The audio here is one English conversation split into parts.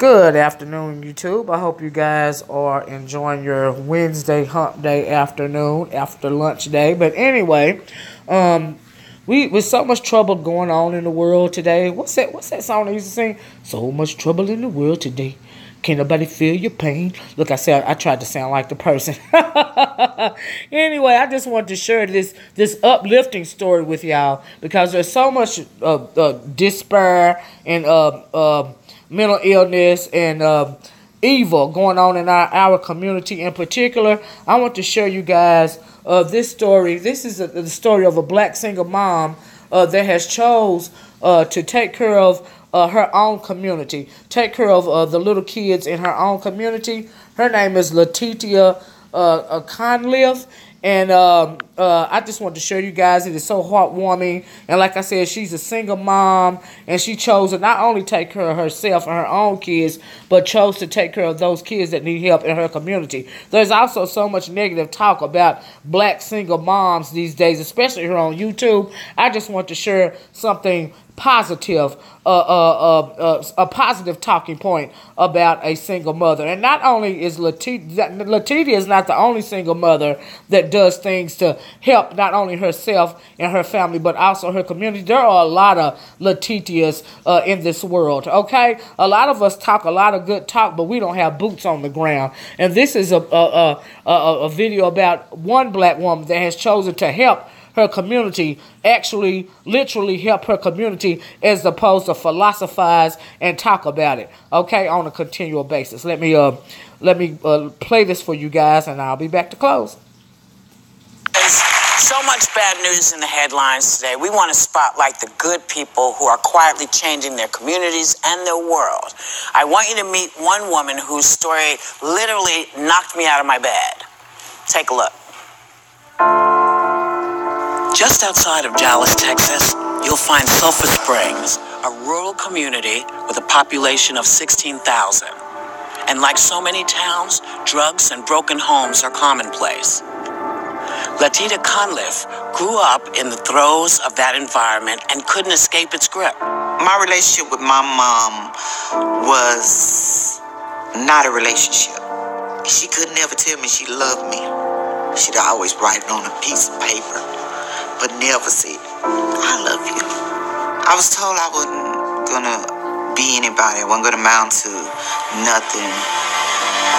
Good afternoon, YouTube. I hope you guys are enjoying your Wednesday hump day afternoon after lunch day. But anyway, we with so much trouble going on in the world today. What's that song they used to sing? So much trouble in the world today. Can nobody feel your pain? Look, I said I tried to sound like the person. Anyway, I just wanted to share this uplifting story with y'all because there's so much despair and mental illness and evil going on in our community in particular. I want to show you guys this story. This is the story of a black single mom that has chose to take care of her own community, take care of the little kids in her own community. Her name is Letitia Conliffe. And I just wanted to show you guys it is so heartwarming. And like I said, she's a single mom, and she chose to not only take care of herself and her own kids, but chose to take care of those kids that need help in her community. There's also so much negative talk about black single moms these days, especially here on YouTube. I just want to share something positive, a positive talking point about a single mother. And not only is Letitia is not the only single mother that does things to help not only herself and her family, but also her community. There are a lot of Letitias in this world, okay? A lot of us talk a lot of good talk, but we don't have boots on the ground. And this is a video about one black woman that has chosen to help her community, actually literally help her community as opposed to philosophize and talk about it, okay, on a continual basis. Let me play this for you guys, and I'll be back to close. There's so much bad news in the headlines today. We want to spotlight the good people who are quietly changing their communities and their world. I want you to meet one woman whose story literally knocked me out of my bed. Take a look. Just outside of Dallas, Texas, you'll find Sulphur Springs, a rural community with a population of 16,000. And like so many towns, drugs and broken homes are commonplace. Letitia Conliffe grew up in the throes of that environment and couldn't escape its grip. My relationship with my mom was not a relationship. She could never tell me she loved me. She'd always write it on a piece of paper, but never said, I love you. I was told I wasn't gonna be anybody. I wasn't gonna amount to nothing.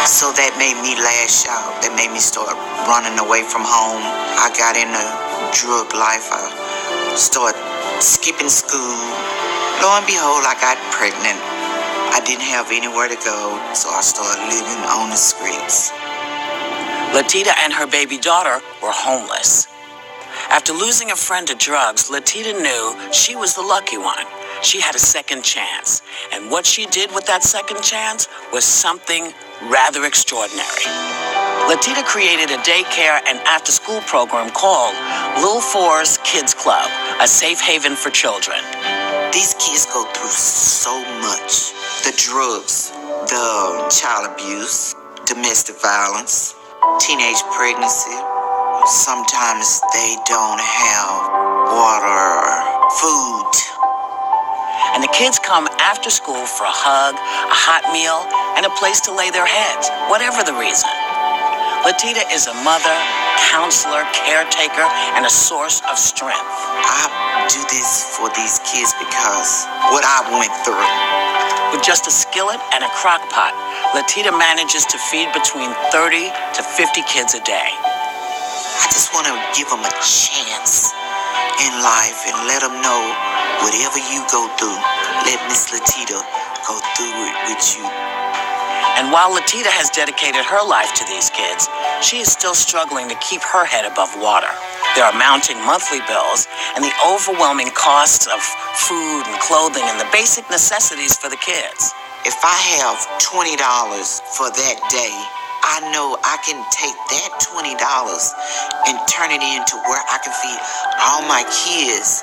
So that made me lash out. That made me start running away from home. I got into drug life. I started skipping school. Lo and behold, I got pregnant. I didn't have anywhere to go, so I started living on the streets. Letitia and her baby daughter were homeless. After losing a friend to drugs, Letitia knew she was the lucky one. She had a second chance. And what she did with that second chance was something rather extraordinary. Letitia created a daycare and after-school program called Little Fours Kids Club, a safe haven for children. These kids go through so much. The drugs, the child abuse, domestic violence, teenage pregnancy. Sometimes they don't have water or food. And the kids come after school for a hug, a hot meal, and a place to lay their heads, whatever the reason. Letitia is a mother, counselor, caretaker, and a source of strength. I do this for these kids because what I went through. With just a skillet and a crock pot, Letitia manages to feed between 30 to 50 kids a day. I just want to give them a chance in life and let them know whatever you go through, let Miss Letitia go through it with you. And while Letitia has dedicated her life to these kids, she is still struggling to keep her head above water. There are mounting monthly bills and the overwhelming costs of food and clothing and the basic necessities for the kids. If I have $20 for that day, I know I can take that $20 and turn it into where I can feed all my kids.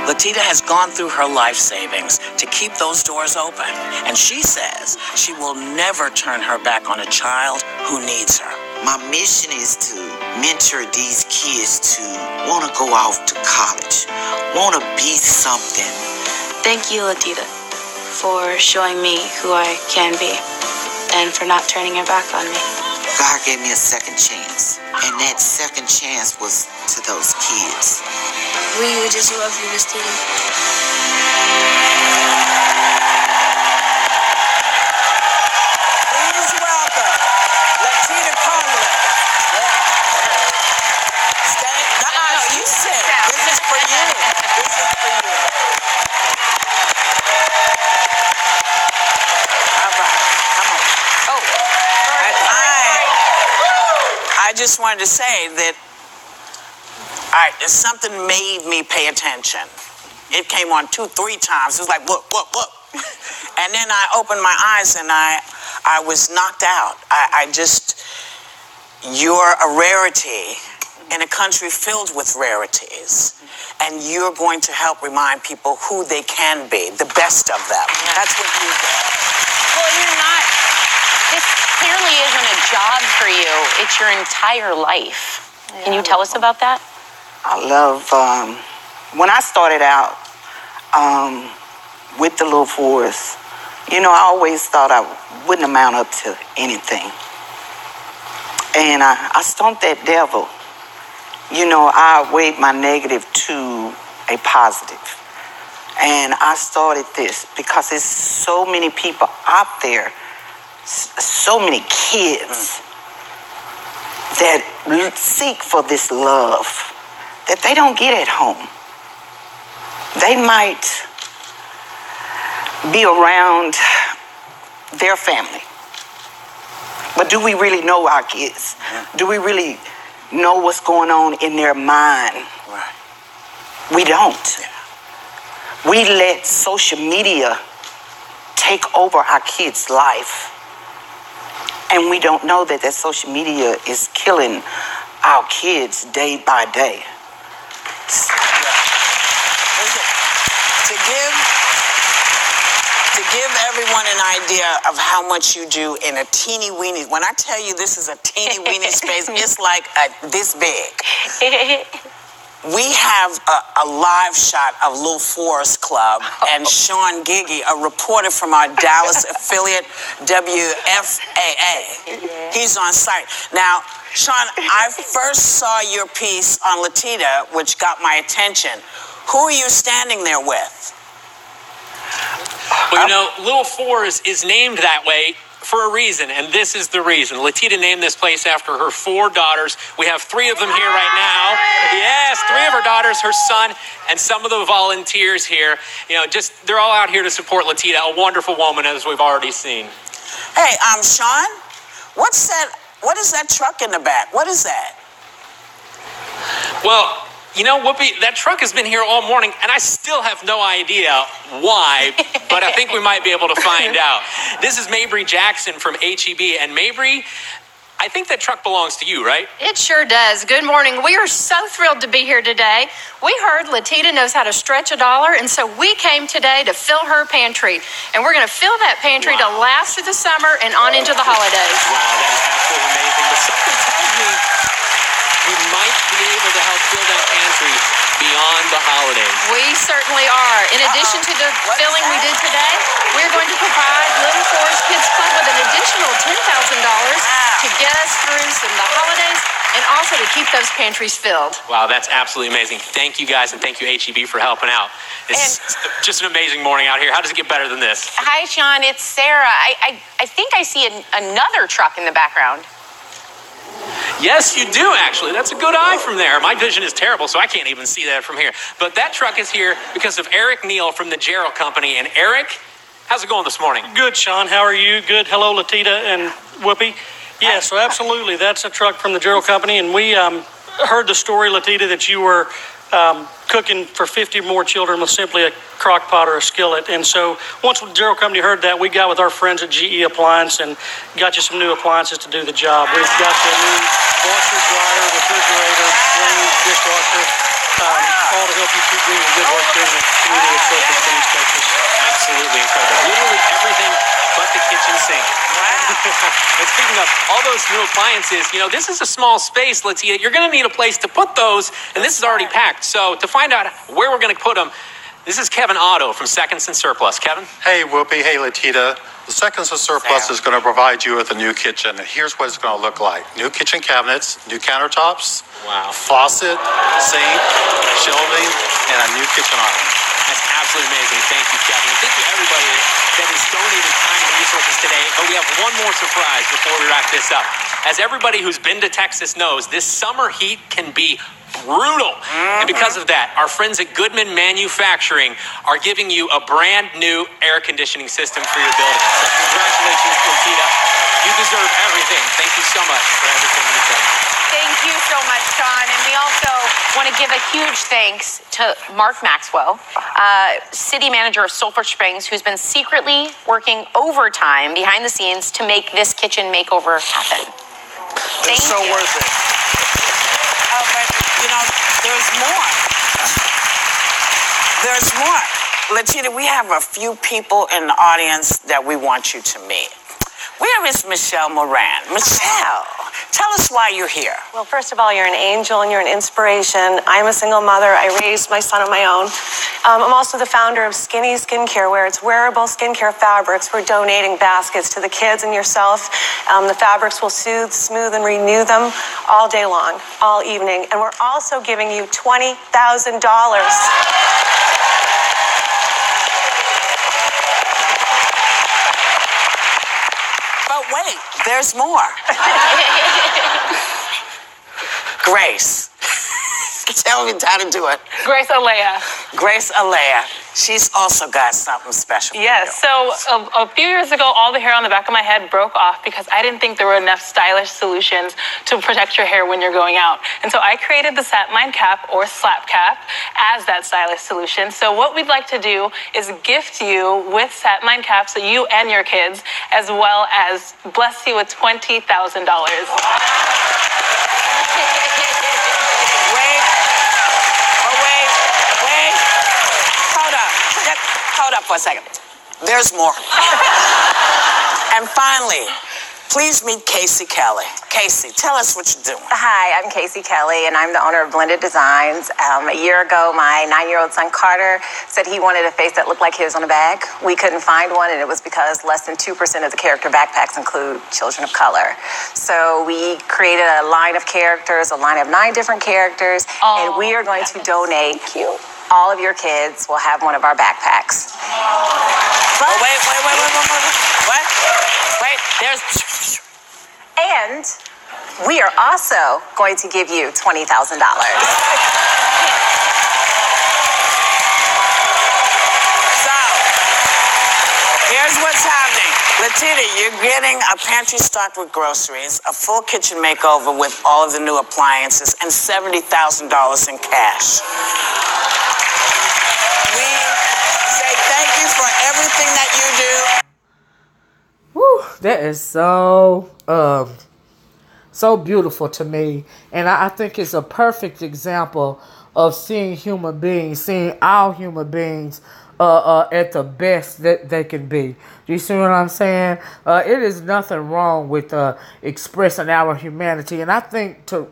Letitia has gone through her life savings to keep those doors open, and she says she will never turn her back on a child who needs her. My mission is to mentor these kids to want to go off to college, want to be something. Thank you, Letitia. for showing me who I can be and for not turning your back on me. God gave me a second chance, and that second chance was to those kids. We just love you, Miss Tina. Please welcome Letitia Conliffe. You sit. This is for you. This is for you. All right, come on. Oh, and I just wanted to say that, all right, something made me pay attention. It came on 2-3 times. It was like, whoop, whoop, whoop. And then I opened my eyes and I was knocked out. You're a rarity in a country filled with rarities. And you're going to help remind people who they can be, the best of them. Yeah. That's what you do. Well, you're not, this clearly isn't a job for you. It's your entire life. Yeah. Can you tell us about that? I love, when I started out with the little fours, you know, I always thought I wouldn't amount up to anything. And I stomped that devil. You know, I weighed my negative to a positive. And I started this because there's so many people out there, so many kids that seek for this love that they don't get at home. They might be around their family, but do we really know our kids? Do we really know what's going on in their mind? Right. We don't. Yeah. We let social media take over our kids' life, and we don't know that social media is killing our kids day by day. To give everyone an idea of how much you do in a teeny weeny, when I tell you this is a teeny weeny space, it's like this big. We have a live shot of Little Forest Club and Sean Giggy, a reporter from our Dallas affiliate, WFAA. He's on site. Now, Sean, I first saw your piece on Letitia, which got my attention. Who are you standing there with? Well, you know, Little Forest is named that way for a reason, and this is the reason. Letitia named this place after her 4 daughters. We have 3 of them here right now. Yes, 3 of her daughters, her son, and some of the volunteers here. You know, they're all out here to support Letitia, a wonderful woman, as we've already seen. Hey, Sean, what is that truck in the back? What is that? Well, you know, Whoopi, that truck has been here all morning, and I still have no idea why, but I think we might be able to find out. This is Mabry Jackson from HEB, and Mabry, I think that truck belongs to you, right? It sure does. Good morning. We are so thrilled to be here today. We heard Letitia knows how to stretch $1, and so we came today to fill her pantry. And we're going to fill that pantry to last through the summer and on into the holidays. Wow, that is absolutely amazing. But something tells me we might be able to help fill that pantry beyond the holidays. We certainly are. In addition to the filling we did today, we're going to provide Little Forest Kids Club with an additional $10,000 to get us through the holidays and also to keep those pantries filled. Wow, that's absolutely amazing. Thank you guys, and thank you HEB for helping out. It's just an amazing morning out here. How does it get better than this? Hi, Sean. It's Sarah. I think I see another truck in the background. Yes, you do, actually. That's a good eye from there. My vision is terrible, so I can't even see that from here. But that truck is here because of Eric Neal from the Gerald Company. And Eric, how's it going this morning? Good, Sean. How are you? Good. Hello, Letitia and Whoopi. Yeah, so absolutely. That's a truck from the Gerald Company. And we heard the story, Letitia, that you were cooking for 50 more children with simply a crock pot or a skillet. And so once the Gerald Company heard that, we got with our friends at GE Appliance and got you some new appliances to do the job. We've got the new washer, dryer, refrigerator, range, dishwasher, all to help you keep doing the good work during the community of Surface Clean Spaces. Absolutely incredible. Literally everything but the kitchen sink. And speaking of all those new appliances, you know, this is a small space, Letitia. You're going to need a place to put those, and this is already packed. So to find out where we're going to put them, This is Kevin Otto from Seconds and Surplus. Kevin? Hey, Whoopi. Hey, Letitia. The Seconds and Surplus is going to provide you with a new kitchen. And here's what it's going to look like. New kitchen cabinets, new countertops, wow, faucet, sink, shelving, and a new kitchen island. That's absolutely amazing. Thank you, Kevin. And thank you, everybody that is donating time and resources today. But we have one more surprise before we wrap this up. As everybody who's been to Texas knows, this summer heat can be brutal. And because of that, our friends at Goodman Manufacturing are giving you a brand new air conditioning system for your building. So congratulations, Letitia. You deserve everything. Thank you so much for everything you've done. Thank you so much, Sean. And we also want to give a huge thanks to Mark Maxwell, city manager of Sulphur Springs, who's been secretly working overtime behind the scenes to make this kitchen makeover happen. Thank it's so you. worth it. Oh, but, there's more. There's more. Letitia, we have a few people in the audience that we want you to meet. Where is Michelle Moran? Michelle, tell us why you're here. Well, first of all, you're an angel and you're an inspiration. I'm a single mother. I raised my son on my own. I'm also the founder of Skinny Skincare, where it's wearable skincare fabrics. We're donating baskets to the kids and yourself. The fabrics will soothe, smooth, and renew them all day long, all evening. And we're also giving you $20,000. But wait, there's more. Grace. Tell me how to do it. Grace Alea. Grace Alea. She's also got something special. Yes, so a few years ago, all the hair on the back of my head broke off because I didn't think there were enough stylish solutions to protect your hair when you're going out. And so I created the satin line cap or slap cap as that stylish solution. So what we'd like to do is gift you with satin line caps, so you and your kids, as well as bless you with $20,000. Hold up for a second. There's more. And finally, please meet Casey Kelly. Casey, tell us what you're doing. Hi, I'm Casey Kelly, and I'm the owner of Blended Designs. A year ago, my 9-year-old son, Carter, said he wanted a face that looked like his on a bag. We couldn't find one, and it was because less than 2% of the character backpacks include children of color. So we created a line of characters, a line of 9 different characters, and we are going to donate. All of your kids will have one of our backpacks. Oh, wait. What? Wait, there's... And we are also going to give you $20,000. So, here's what's happening. Letitia, you're getting a pantry stocked with groceries, a full kitchen makeover with all of the new appliances, and $70,000 in cash. We say thank you for everything that you do. Woo, that is so beautiful to me. And I think it's a perfect example of seeing all human beings at the best that they can be. Do you see what I'm saying? It is nothing wrong with expressing our humanity. And I think to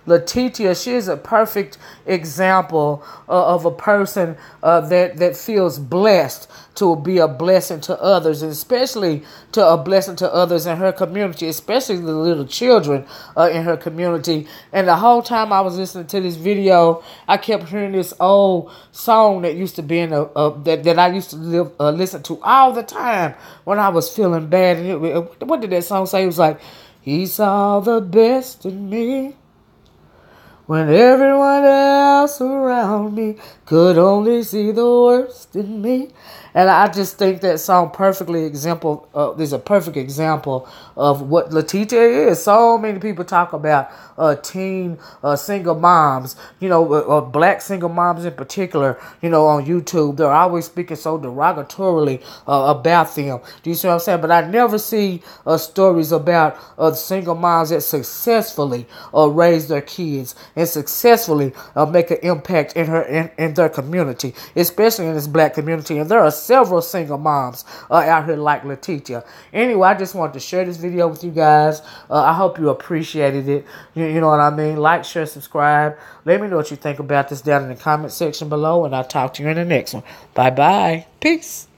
Letitia, she is a perfect example of a person that feels blessed to be a blessing to others, and especially to a blessing to others in her community, especially the little children in her community. And the whole time I was listening to this video, I kept hearing this old song that used to be in that I used to listen to all the time when I was feeling bad. And what did that song say? It was like, he saw the best in me when everyone else around me could only see the worst in me. And I just think that song is a perfect example of what Letitia is. So many people talk about teen single moms, black single moms in particular, on YouTube. They're always speaking so derogatorily about them. Do you see what I'm saying? But I never see stories about single moms that successfully raise their kids and successfully make an impact in their community, especially in this black community. And there are several single moms out here like Letitia. Anyway, I just wanted to share this video with you guys. I hope you appreciated it. You know what I mean? Like, share, subscribe. Let me know what you think about this down in the comment section below, and I'll talk to you in the next one. Bye-bye. Peace.